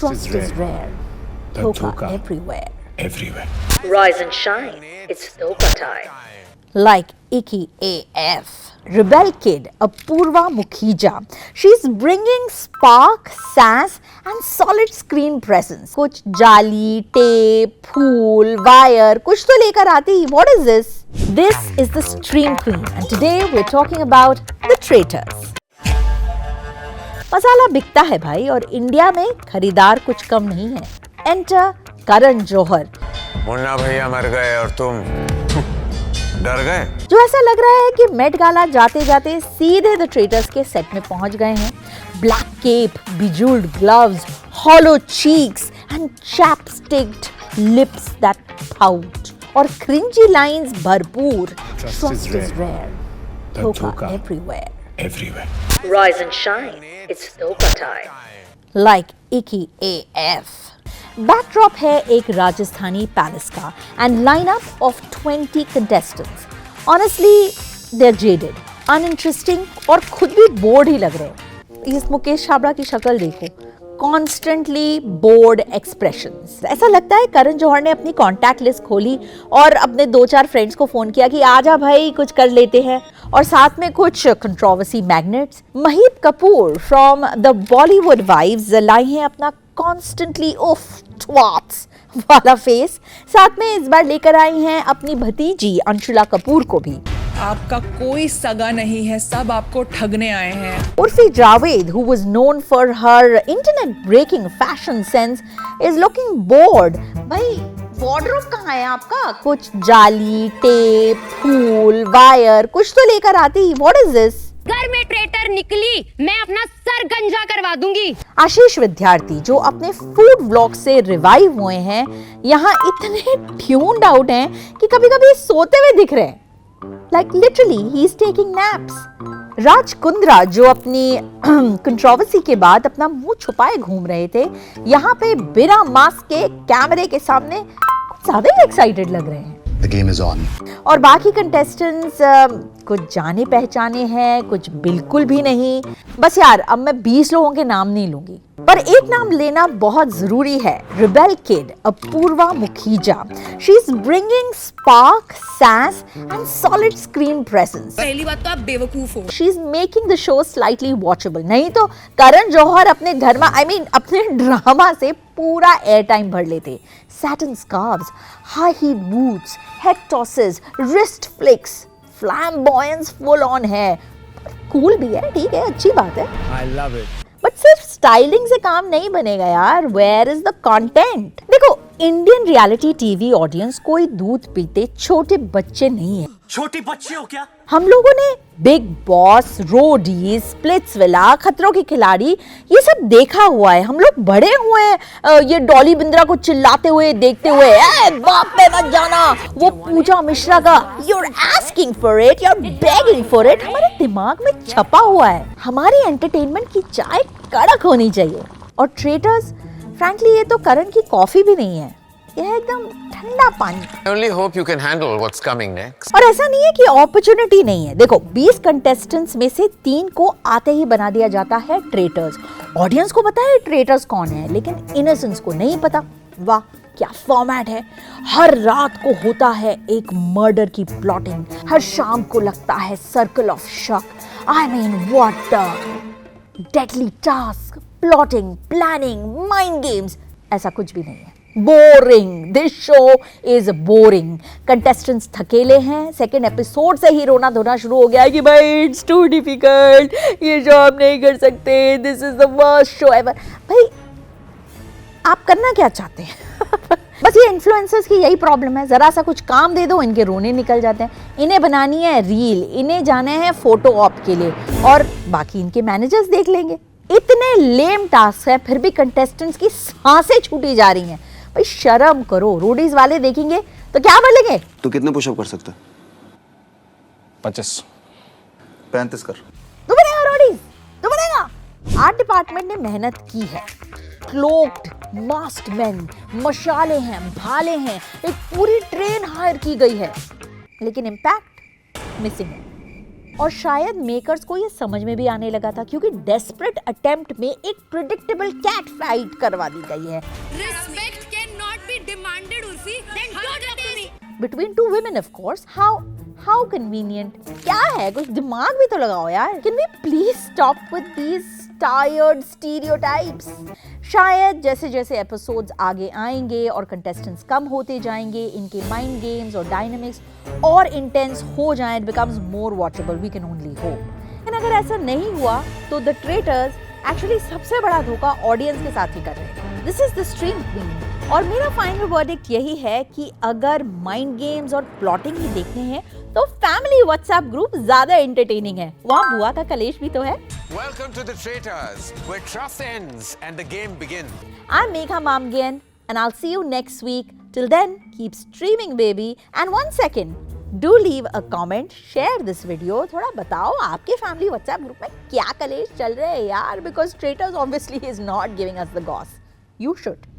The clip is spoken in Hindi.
Trust is rare. Dhokha everywhere. Rise and shine. It's Dhokha time. Like Icky AF. Rebel Kid, Apurva Mukhija. She's bringing spark, sass and solid screen presence. कुछ जाली, टेप, फूल, वायर, कुछ तो लेकर आती. What is this? This is the Stream Queen and today we're talking about the Traitors. मसाला बिकता है भाई और इंडिया में खरीदार कुछ कम नहीं है. Enter करण जौहर. मुन्ना भैया मर गए और तुम डर गए. जो ऐसा लग रहा है कि मेट गाला जाते जाते सीधे द ट्रेटर्स के सेट में पहुंच गए हैं. Black cape, bejewelled gloves, hollow cheeks and chapsticked lips that pout और क्रिंजी लाइंस भरपूर. Trust is rare. Dhokha everywhere. Rise and shine. It's Dhokha time. Like Icky AF. Backdrop है एक राजस्थानी पैलेस का and lineup of 20 contestants. Honestly they are jaded, uninteresting और खुद भी बोर्ड ही लग रहे हैं. इस मुकेश छाबड़ा की शक्ल देखो, कॉन्स्टेंटली बोर्ड एक्सप्रेशंस. ऐसा लगता है करण जौहर ने अपनी कॉन्टैक्ट लिस्ट खोली और अपने 2-4 फ्रेंड्स को फोन किया कि आजा भाई कुछ कर लेते हैं. और साथ में कुछ controversy magnets. Maheep Kapoor from the Bollywood wives लाई हैं अपना कॉन्स्टेंटली उफ ट्वाट्स वाला फेस. साथ में इस बार लेकर आई हैं अपनी भतीजी अंशुला कपूर को भी. आपका कोई सगा नहीं है, सब आपको ठगने आए हैं. Urfi Javed, who was known for her internet-breaking fashion sense, is looking bored. भाई वार्डरोब कहाँ है आपका? कुछ जाली, टेप, फूल, वायर, कुछ तो लेकर आती. What is this? घर में ट्रेटर निकली, मैं अपना सर गंजा करवा दूंगी. आशीष विद्यार्थी जो अपने फूड व्लॉग से रिवाइव हुए हैं, यहाँ इतने ट्यून्ड आउट हैं कि कभी-कभी सोते हुए दिख रहे हैं. Like literally, he is taking naps. Raj Kundra जो अपनी कंट्रोवर्सी के बाद अपना मुंह छुपाए घूम रहे थे, यहाँ पे बिना मास्क के कैमरे के सामने ज्यादा ही एक्साइटेड लग रहे हैं. The game is on. और बाकी कंटेस्टेंट्स कुछ जाने पहचाने हैं, कुछ बिल्कुल भी नहीं. बस यार अब मैं 20 लोगों के नाम नहीं लूंगी, पर एक नाम लेना बहुत जरूरी है. Rebel kid, Apoorva Mukhija. She is bringing spark, sass and solid screen presence. पहली बात तो आप बेवकूफ हो. She is making the show slightly watchable. नहीं तो करण जौहर अपने धर्मा अपने ड्रामा से पूरा एयर टाइम भर लेते. Satin scarves, high heel boots, head tosses, wrist flicks, flamboyance full on है. कूल भी है, ठीक है, अच्छी बात है. I love it. बट सिर्फ स्टाइलिंग से काम नहीं बनेगा यार. Where is the content? देखो, इंडियन रियलिटी टीवी ऑडियंस कोई दूध पीते छोटे बच्चे नहीं है. छोटी बच्चे हो क्या? हम लोगों ने बिग बॉस, रोडीज, स्प्लिट्सविला, खतरों के खिलाड़ी ये सब देखा हुआ है. हम लोग बड़े हुए हैं ये डॉली बिंद्रा को चिल्लाते हुए देखते हुए. बाप पे मत जाना, वो पूजा मिश्रा का you're asking for it, you're begging for it हमारे दिमाग में छपा हुआ है. हमारी एंटरटेनमेंट की चाय कड़क होनी चाहिए. और ट्रेटर्स, फ्रैंकली ये तो करण की कॉफी भी नहीं है, यह है एकदम ठंडा पानी. I only hope you can handle what's coming next. और ऐसा नहीं है कि अपॉर्चुनिटी नहीं है. देखो 20 कंटेस्टेंट्स में से 3 को आते ही बना दिया जाता है ट्रेटर्स. ऑडियंस को पता है ट्रेटर्स कौन है, लेकिन इनोसेंस को नहीं पता. वाह क्या फॉर्मेट है. हर रात को होता है एक मर्डर की प्लॉटिंग. हर शाम को लगता है सर्कल ऑफ शक. I mean what deadly task, plotting, planning, mind games. ऐसा कुछ भी नहीं है. Boring. This show is boring. Contestants थकेले हैं. सेकेंड एपिसोड से ही रोना धोना शुरू हो गया कि भाई इट्स टू डिफिकल्ट, ये जॉब नहीं कर सकते, this is the worst show ever. भाई आप करना क्या चाहते हैं? बस ये इन्फ्लुएंसर्स की यही प्रॉब्लम है. जरा सा कुछ काम दे दो, इनके रोने निकल जाते हैं. इन्हें बनानी है रील, इन्हें जाने हैं फोटो ऑप के लिए, और बाकी इनके मैनेजर्स देख लेंगे. इतने लेम टास्क है, फिर भी कंटेस्टेंट्स की सांसें छूटी जा रही हैं. भाई शर्म करो. रोडीज वाले देखेंगे तो क्या बोलेंगे? तू कितने पुशअप कर सकता है? 25. 35 कर. तू बनेगा रोडीज, तू बनेगा. आर्ट डिपार्टमेंट ने मेहनत की है. क्लोक्ड, मास्क्ड मैन, मशाले हैं, भाले हैं, एक पूरी ट्रेन हायर की गई है, लेकिन इम्पैक्ट मिसिंग है. और शायद मेकर्स को ये समझ में भी आने लगा था क्योंकि डेस्परेट अटेम्प्ट में एक प्रिडिक्टेबल कैट फाइट करवा दी गई है Respect cannot be demanded, Urfi. Then don't talk to me. Between two women of course. How convenient. क्या है, कुछ दिमाग भी तो लगाओ यार. Can we please stop with these tired stereotypes? शायद जैसे जैसे एपिसोड्स आगे आएंगे और कंटेस्टेंट्स कम होते जाएंगे, इनके माइंड गेम्स और डायनामिक्स और इंटेंस हो जाएं, it becomes more watchable. We can only hope. लेकिन अगर ऐसा नहीं हुआ तो द ट्रेटर्स एक्चुअली सबसे बड़ा धोखा ऑडियंस के साथ ही कर रहे हैं. This is the stream queen. और मेरा फाइनल वर्डिक्ट यही है कि अगर माइंड गेम्स और प्लॉटिंग ही देखने हैं तो फैमिली व्हाट्सएप ग्रुप ज्यादा एंटरटेनिंग है. वहाँ बुआ का कलेश भी तो है. Welcome to the Traitors, where trust ends and the game begins. I'm Megha Mamgen and I'll see you next week. Till then, keep streaming baby. And one second, do leave a comment, share this video. थोड़ा बताओ आपके फैमिली व्हाट्सएप ग्रुप में क्या कलेश चल रहे हैं यार, because Traitors obviously is not giving us the goss. You should.